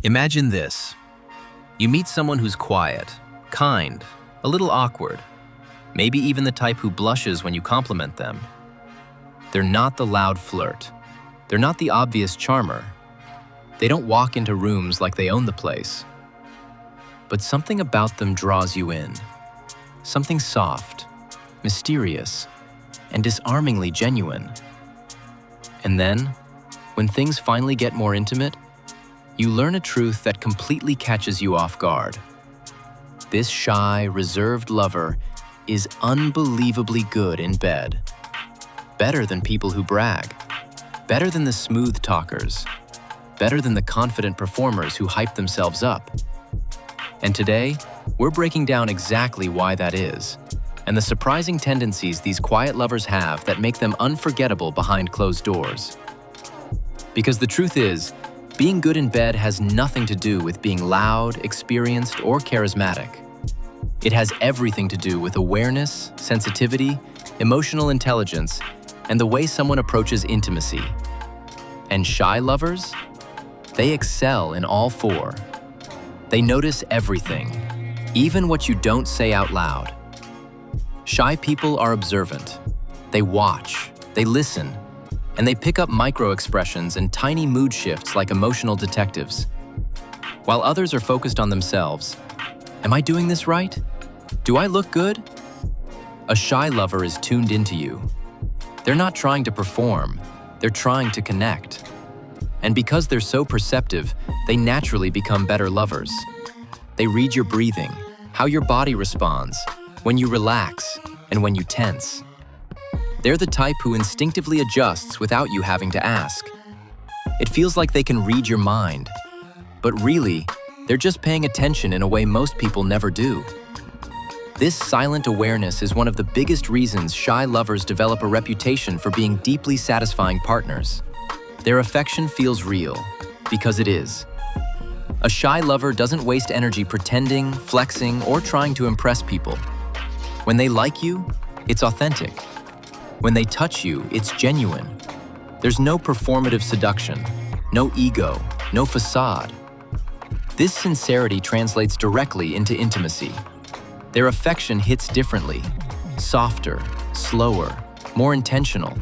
Imagine this. You meet someone who's quiet, kind, a little awkward, maybe even the type who blushes when you compliment them. They're not the loud flirt. They're not the obvious charmer. They don't walk into rooms like they own the place. But something about them draws you in. Something soft, mysterious, and disarmingly genuine. And then, when things finally get more intimate, you learn a truth that completely catches you off guard. This shy, reserved lover is unbelievably good in bed. Better than people who brag. Better than the smooth talkers. Better than the confident performers who hype themselves up. And today, we're breaking down exactly why that is, and the surprising tendencies these quiet lovers have that make them unforgettable behind closed doors. Because the truth is, being good in bed has nothing to do with being loud, experienced, or charismatic. It has everything to do with awareness, sensitivity, emotional intelligence, and the way someone approaches intimacy. And shy lovers? They excel in all four. They notice everything, even what you don't say out loud. Shy people are observant. They watch, they listen, and they pick up micro-expressions and tiny mood shifts like emotional detectives. While others are focused on themselves, am I doing this right? Do I look good? A shy lover is tuned into you. They're not trying to perform, they're trying to connect. And because they're so perceptive, they naturally become better lovers. They read your breathing, how your body responds, when you relax, and when you tense. They're the type who instinctively adjusts without you having to ask. It feels like they can read your mind. But really, they're just paying attention in a way most people never do. This silent awareness is one of the biggest reasons shy lovers develop a reputation for being deeply satisfying partners. Their affection feels real, because it is. A shy lover doesn't waste energy pretending, flexing, or trying to impress people. When they like you, it's authentic. When they touch you, it's genuine. There's no performative seduction, no ego, no facade. This sincerity translates directly into intimacy. Their affection hits differently, softer, slower, more intentional.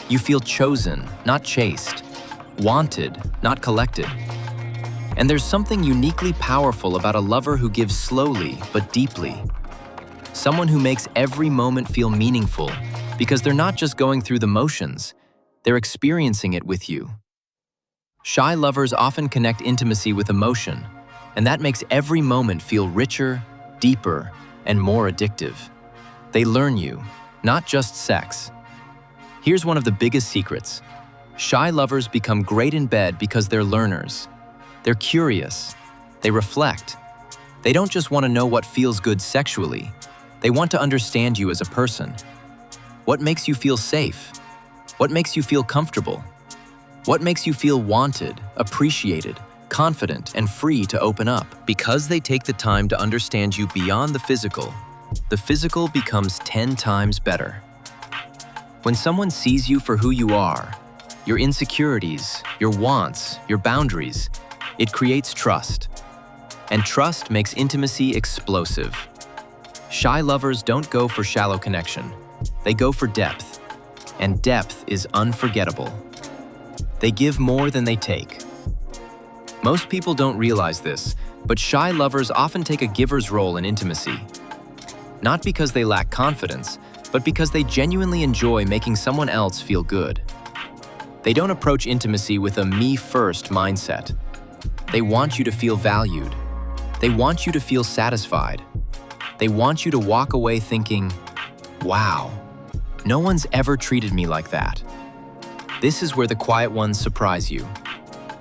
You feel chosen, not chased, wanted, not collected. And there's something uniquely powerful about a lover who gives slowly but deeply. Someone who makes every moment feel meaningful because they're not just going through the motions, they're experiencing it with you. Shy lovers often connect intimacy with emotion, and that makes every moment feel richer, deeper, and more addictive. They learn you, not just sex. Here's one of the biggest secrets. Shy lovers become great in bed because they're learners. They're curious. They reflect. They don't just want to know what feels good sexually. They want to understand you as a person. What makes you feel safe? What makes you feel comfortable? What makes you feel wanted, appreciated, confident, and free to open up? Because they take the time to understand you beyond the physical becomes 10 times better. When someone sees you for who you are, your insecurities, your wants, your boundaries, it creates trust. And trust makes intimacy explosive. Shy lovers don't go for shallow connection. They go for depth. And depth is unforgettable. They give more than they take. Most people don't realize this, but shy lovers often take a giver's role in intimacy. Not because they lack confidence, but because they genuinely enjoy making someone else feel good. They don't approach intimacy with a me-first mindset. They want you to feel valued. They want you to feel satisfied. They want you to walk away thinking, wow, no one's ever treated me like that. This is where the quiet ones surprise you.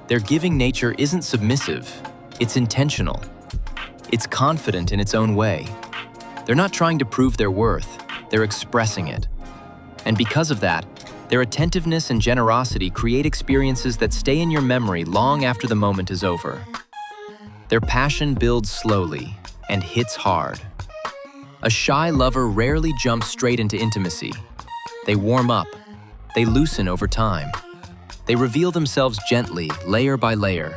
Their giving nature isn't submissive, it's intentional. It's confident in its own way. They're not trying to prove their worth, they're expressing it. And because of that, their attentiveness and generosity create experiences that stay in your memory long after the moment is over. Their passion builds slowly and hits hard. A shy lover rarely jumps straight into intimacy. They warm up. They loosen over time. They reveal themselves gently, layer by layer.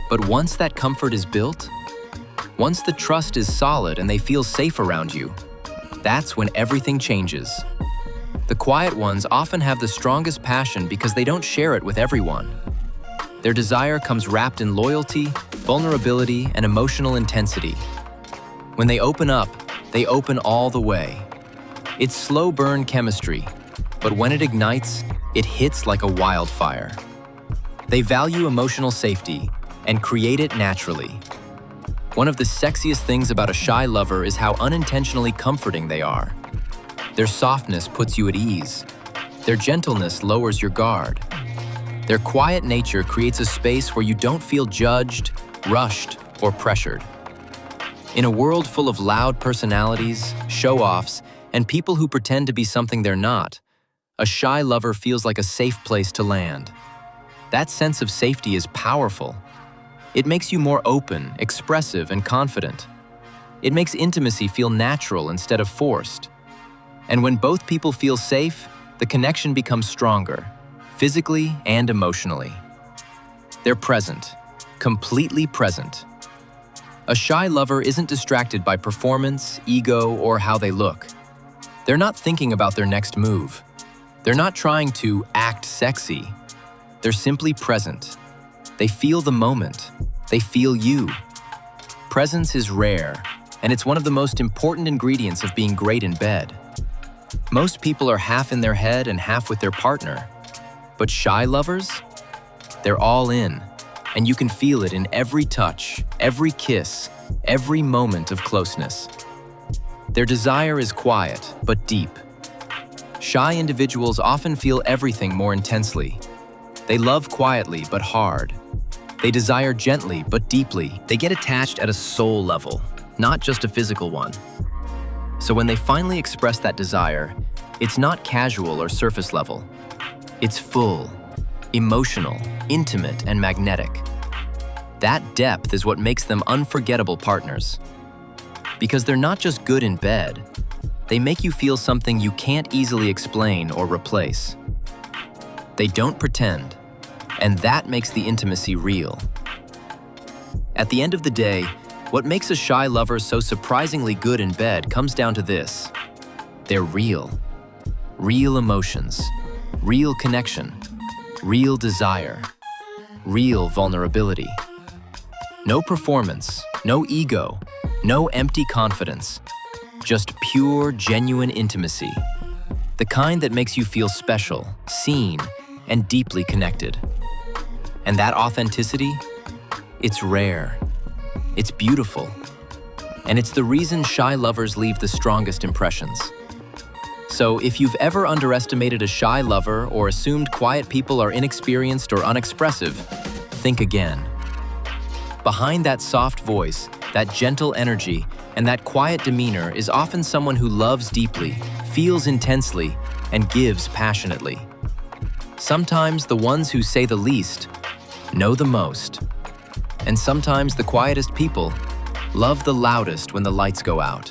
But once that comfort is built, once the trust is solid and they feel safe around you, that's when everything changes. The quiet ones often have the strongest passion because they don't share it with everyone. Their desire comes wrapped in loyalty, vulnerability, and emotional intensity. When they open up, they open all the way. It's slow burn chemistry, but when it ignites, it hits like a wildfire. They value emotional safety and create it naturally. One of the sexiest things about a shy lover is how unintentionally comforting they are. Their softness puts you at ease. Their gentleness lowers your guard. Their quiet nature creates a space where you don't feel judged, rushed, or pressured. In a world full of loud personalities, show-offs, and people who pretend to be something they're not, a shy lover feels like a safe place to land. That sense of safety is powerful. It makes you more open, expressive, and confident. It makes intimacy feel natural instead of forced. And when both people feel safe, the connection becomes stronger, physically and emotionally. They're present, completely present. A shy lover isn't distracted by performance, ego, or how they look. They're not thinking about their next move. They're not trying to act sexy. They're simply present. They feel the moment. They feel you. Presence is rare, and it's one of the most important ingredients of being great in bed. Most people are half in their head and half with their partner. But shy lovers? They're all in, and you can feel it in every touch, every kiss, every moment of closeness. Their desire is quiet, but deep. Shy individuals often feel everything more intensely. They love quietly, but hard. They desire gently, but deeply. They get attached at a soul level, not just a physical one. So when they finally express that desire, it's not casual or surface level. It's full, emotional, intimate, and magnetic. That depth is what makes them unforgettable partners. Because they're not just good in bed, they make you feel something you can't easily explain or replace. They don't pretend, and that makes the intimacy real. At the end of the day, what makes a shy lover so surprisingly good in bed comes down to this. They're real. Real emotions, real connection, real desire, real vulnerability. No performance, no ego, no empty confidence. Just pure, genuine intimacy. The kind that makes you feel special, seen, and deeply connected. And that authenticity, it's rare. It's beautiful. And it's the reason shy lovers leave the strongest impressions. So if you've ever underestimated a shy lover or assumed quiet people are inexperienced or unexpressive, think again. Behind that soft voice, that gentle energy, and that quiet demeanor is often someone who loves deeply, feels intensely, and gives passionately. Sometimes the ones who say the least know the most. And sometimes the quietest people love the loudest when the lights go out.